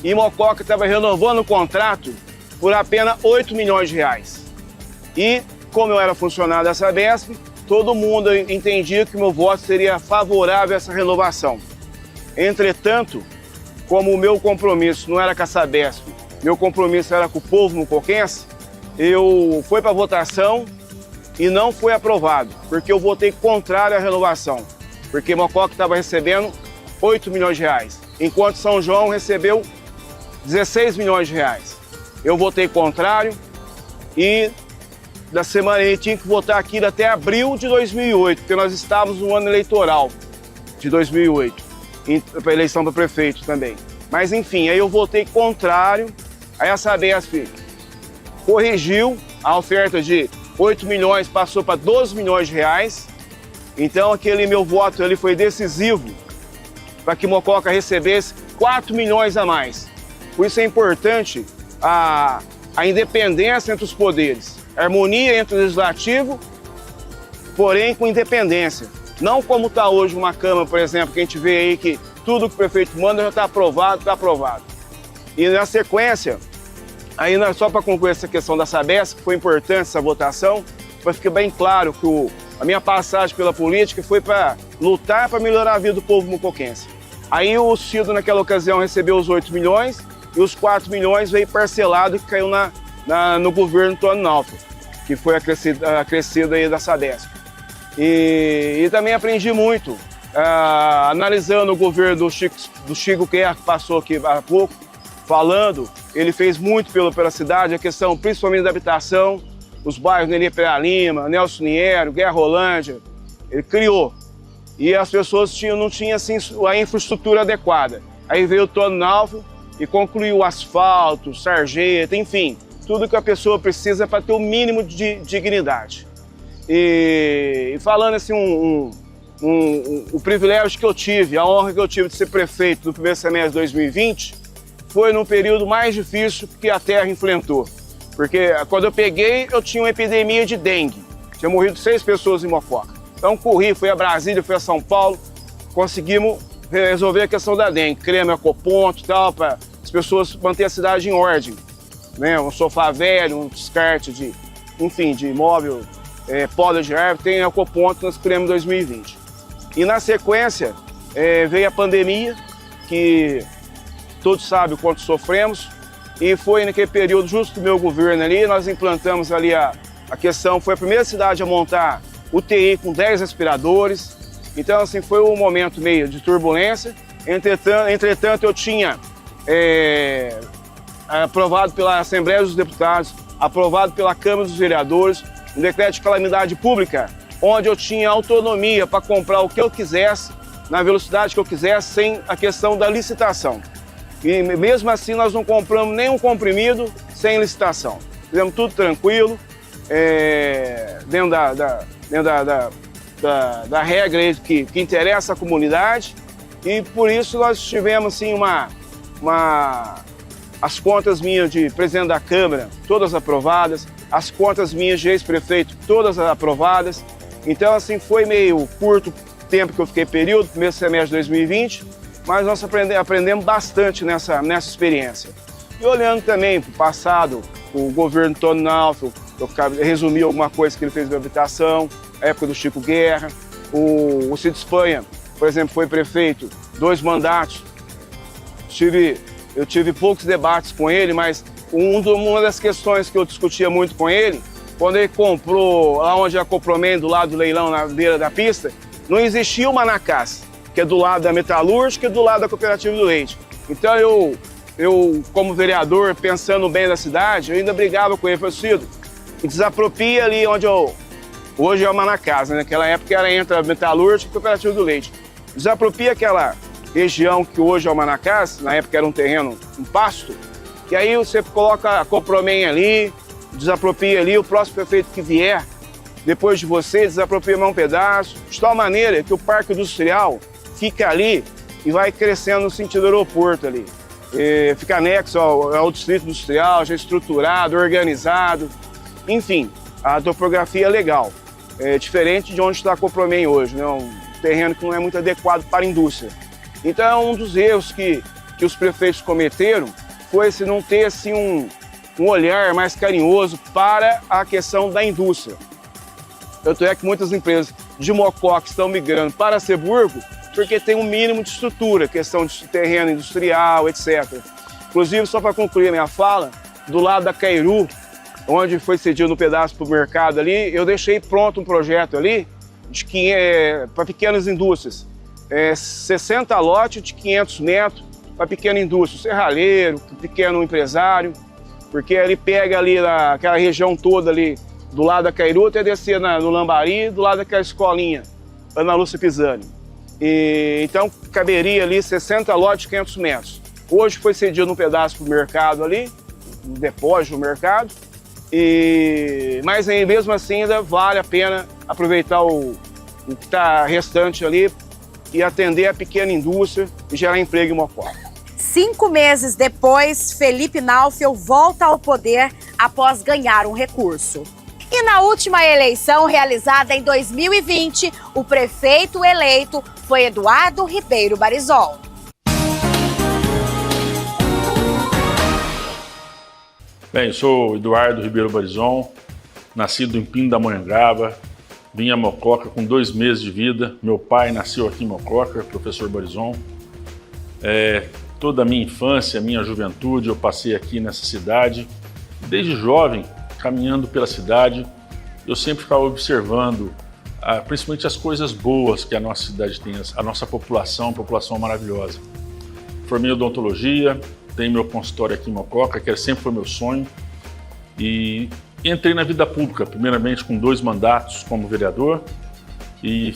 E Mococa estava renovando o contrato por apenas 8 milhões de reais. E, como eu era funcionário da Sabesp, todo mundo entendia que meu voto seria favorável a essa renovação. Entretanto, como o meu compromisso não era com a Sabesp, meu compromisso era com o povo mocoquense, eu fui para a votação e não foi aprovado, porque eu votei contrário à renovação, porque Mococa estava recebendo 8 milhões de reais, enquanto São João recebeu 16 milhões de reais. Eu votei contrário e da semana ele tinha que votar aquilo até abril de 2008, porque nós estávamos no ano eleitoral de 2008, para eleição para prefeito também. Mas enfim, aí eu votei contrário, aí a Sabesp corrigiu a oferta de 8 milhões, passou para 12 milhões de reais, então aquele meu voto ali foi decisivo para que Mococa recebesse 4 milhões a mais. Por isso é importante a independência entre os poderes, a harmonia entre o legislativo, porém com independência. Não como está hoje uma Câmara, por exemplo, que a gente vê aí que tudo que o prefeito manda já está aprovado, está aprovado. E na sequência, aí só para concluir essa questão da Sabesp, que foi importante essa votação, para ficar bem claro que a minha passagem pela política foi para lutar para melhorar a vida do povo mocoquense. Aí o Cido, naquela ocasião, recebeu os 8 milhões e os 4 milhões veio parcelado que caiu no governo Tony Nalfa, que foi acrescido aí da Sabesp. E também aprendi muito, analisando o governo do Chico Guerra, que passou aqui há pouco, falando, ele fez muito pela cidade, a questão principalmente da habitação, os bairros Nenê Pereira Lima, Nelson Niero, Guerra Rolândia, ele criou. E as pessoas não tinham assim, a infraestrutura adequada. Aí veio o Tony Nalfa e concluiu o asfalto, sarjeta, enfim, tudo que a pessoa precisa para ter o mínimo de dignidade. E falando assim, o privilégio que eu tive, a honra que eu tive de ser prefeito no primeiro semestre de 2020, foi num período mais difícil que a terra enfrentou. Porque quando eu peguei, eu tinha uma epidemia de dengue. Tinha morrido 6 pessoas em Mococa. Então corri, fui a Brasília, fui a São Paulo, conseguimos resolver a questão da dengue. Criamos ecoponto e tal, para as pessoas manterem a cidade em ordem. Né? Um sofá velho, um descarte de imóvel, poda de árvore, tem ecoponto, nós criamos em 2020. E na sequência veio a pandemia, que todos sabem o quanto sofremos, e foi naquele período justo do meu governo ali, nós implantamos ali a questão, foi a primeira cidade a montar UTI com 10 respiradores, então assim foi um momento meio de turbulência. Entretanto eu tinha aprovado pela Assembleia dos Deputados, aprovado pela Câmara dos Vereadores, um decreto de calamidade pública, onde eu tinha autonomia para comprar o que eu quisesse, na velocidade que eu quisesse, sem a questão da licitação. E mesmo assim nós não compramos nenhum comprimido sem licitação. Fizemos tudo tranquilo, dentro da regra que interessa à comunidade, e por isso nós tivemos assim, as contas minhas de presidente da Câmara, todas aprovadas, as contas minhas de ex-prefeito, todas aprovadas. Então assim, foi meio curto tempo que eu fiquei período, primeiro semestre de 2020, mas nós aprendemos bastante nessa experiência. E olhando também para o passado, o governo Tony Nalfa, eu resumi alguma coisa que ele fez na habitação, a época do Chico Guerra, o Cid Espanha, por exemplo, foi prefeito 2 mandatos. Eu tive poucos debates com ele, mas uma das questões que eu discutia muito com ele, quando ele comprou, lá onde é a Copromen, do lado do leilão, na beira da pista, não existia uma Anacás, que é do lado da metalúrgica e do lado da cooperativa do leite. Então eu como vereador, pensando bem da cidade, eu ainda brigava com ele, falei, Cido, desapropria ali onde Hoje é uma na casa, né? Naquela época era entre a metalúrgica e a cooperativa do leite. Desapropria aquela região que hoje é uma na casa, na época era um terreno, um pasto, e aí você coloca a Copromen ali, desapropria ali, o próximo prefeito que vier depois de você desapropria mais um pedaço, de tal maneira que o parque industrial fica ali e vai crescendo no sentido do aeroporto ali. Fica anexo ao distrito industrial, já estruturado, organizado, enfim, a topografia é legal. É diferente de onde está a Copromen hoje, né? Um terreno que não é muito adequado para a indústria. Então, um dos erros que os prefeitos cometeram foi se não ter assim, um olhar mais carinhoso para a questão da indústria. Tanto é que muitas empresas de Mococa estão migrando para Ceburgo porque tem um mínimo de estrutura, questão de terreno industrial, etc. Inclusive, só para concluir a minha fala, do lado da Cairu, onde foi cedido um pedaço para o mercado ali, eu deixei pronto um projeto ali para pequenas indústrias. 60 lotes de 500 metros para pequena indústria, serralheiro, pequeno empresário, porque ele pega ali aquela região toda ali, do lado da Cairu até descer no Lambari, do lado daquela escolinha, Ana Lúcia Pisani. Então caberia ali 60 lotes de 500 metros. Hoje foi cedido um pedaço para o mercado ali, um depósito no mercado, mas aí, mesmo assim ainda vale a pena aproveitar o que está restante ali e atender a pequena indústria e gerar emprego em Mococa. 5 meses depois, Felipe Naufel volta ao poder após ganhar um recurso. E na última eleição, realizada em 2020, o prefeito eleito foi Eduardo Ribeiro Barizol. Bem, eu sou Eduardo Ribeiro Barizol, nascido em Pindamonhangaba, vim a Mococa com 2 meses de vida. Meu pai nasceu aqui em Mococa, professor Barizol. Toda a minha infância, minha juventude, eu passei aqui nessa cidade. Desde jovem, caminhando pela cidade, eu sempre ficava observando, principalmente as coisas boas que a nossa cidade tem, a nossa população maravilhosa. Formei odontologia, tenho meu consultório aqui em Mococa, que sempre foi meu sonho, e entrei na vida pública, primeiramente com 2 mandatos como vereador, e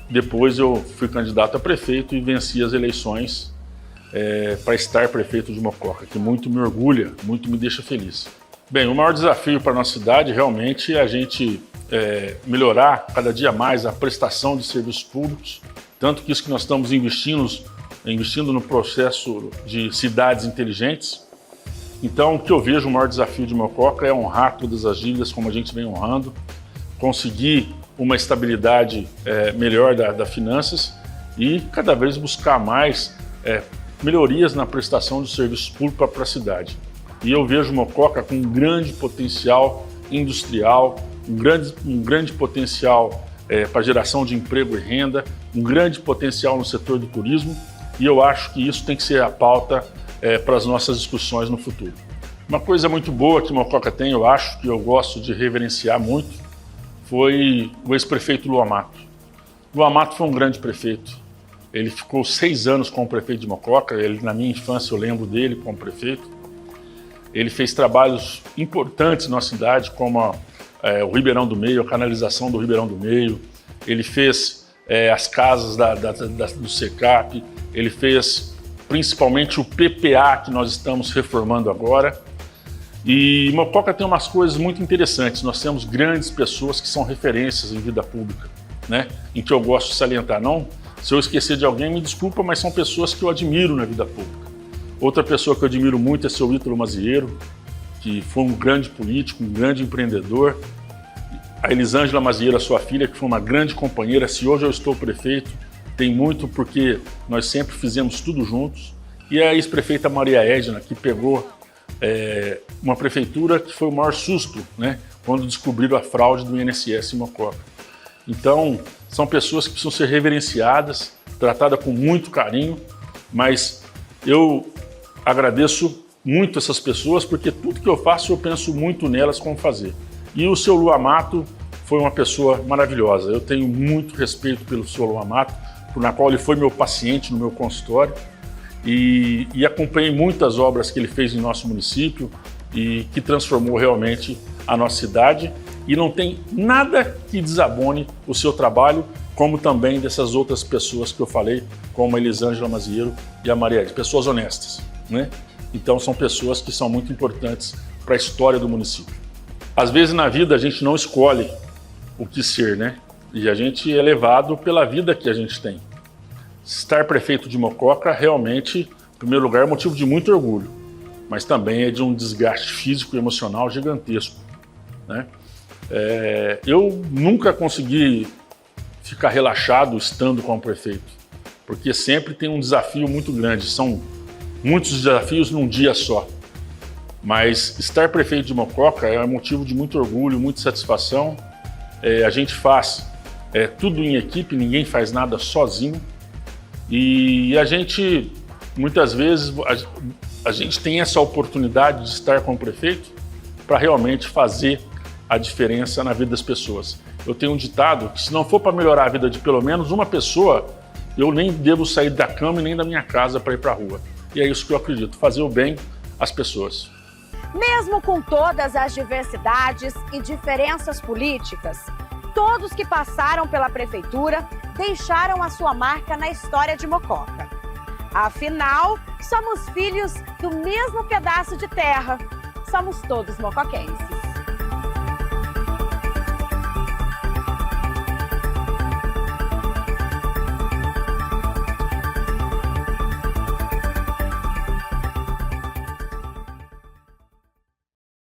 depois eu fui candidato a prefeito e venci as eleições para estar prefeito de Mococa, que muito me orgulha, muito me deixa feliz. Bem, o maior desafio para a nossa cidade realmente é a gente melhorar cada dia mais a prestação de serviços públicos, tanto que isso que nós estamos investindo no processo de cidades inteligentes. Então, o que eu vejo o maior desafio de Mococa é honrar todas as dívidas como a gente vem honrando, conseguir uma estabilidade melhor das finanças e cada vez buscar mais melhorias na prestação de serviços públicos para a cidade. E eu vejo Mococa com um grande potencial industrial, um grande potencial para geração de emprego e renda, um grande potencial no setor do turismo, e eu acho que isso tem que ser a pauta para as nossas discussões no futuro. Uma coisa muito boa que Mococa tem, eu acho, que eu gosto de reverenciar muito, foi o ex-prefeito Lua Mato. Lua Mato foi um grande prefeito. Ele ficou 6 anos como prefeito de Mococa, na minha infância eu lembro dele como prefeito. Ele fez trabalhos importantes na nossa cidade, como o Ribeirão do Meio, a canalização do Ribeirão do Meio. Ele fez as casas do SECAP, ele fez principalmente o PPA que nós estamos reformando agora. E Mococa tem umas coisas muito interessantes. Nós temos grandes pessoas que são referências em vida pública, né? Em que eu gosto de salientar. Não, se eu esquecer de alguém, me desculpa, mas são pessoas que eu admiro na vida pública. Outra pessoa que eu admiro muito é seu Ítalo Mazieiro, que foi um grande político, um grande empreendedor. A Elisângela Mazieiro, sua filha, que foi uma grande companheira. Se hoje eu estou prefeito, tem muito porque nós sempre fizemos tudo juntos. E a ex-prefeita Maria Edna, que pegou uma prefeitura que foi o maior susto, né, quando descobriram a fraude do INSS em Mococa. Então, são pessoas que precisam ser reverenciadas, tratadas com muito carinho, mas eu agradeço muito essas pessoas, porque tudo que eu faço eu penso muito nelas como fazer. E o seu Lua Mato foi uma pessoa maravilhosa. Eu tenho muito respeito pelo seu Lua Mato, na qual ele foi meu paciente no meu consultório, e acompanhei muitas obras que ele fez em nosso município e que transformou realmente a nossa cidade E não tem nada que desabone o seu trabalho, como também dessas outras pessoas que eu falei, como a Elisângela Mazieiro e a Marielle, pessoas honestas, né? Então são pessoas que são muito importantes para a história do município. Às vezes na vida a gente não escolhe o que ser, né? E a gente é levado pela vida que a gente tem. Estar prefeito de Mococa realmente, em primeiro lugar, é motivo de muito orgulho, mas também é de um desgaste físico e emocional gigantesco, né? Eu nunca consegui ficar relaxado estando como prefeito, porque sempre tem um desafio muito grande, são muitos desafios num dia só. Mas estar prefeito de Mococa é motivo de muito orgulho, muita satisfação. A gente faz tudo em equipe, ninguém faz nada sozinho. E a gente, muitas vezes, a gente tem essa oportunidade de estar como prefeito para realmente fazer a diferença na vida das pessoas. Eu tenho um ditado que se não for para melhorar a vida de pelo menos uma pessoa, eu nem devo sair da cama e nem da minha casa para ir para a rua. E é isso que eu acredito, fazer o bem às pessoas. Mesmo com todas as diversidades e diferenças políticas, todos que passaram pela prefeitura deixaram a sua marca na história de Mococa. Afinal, somos filhos do mesmo pedaço de terra. Somos todos mocoquenses.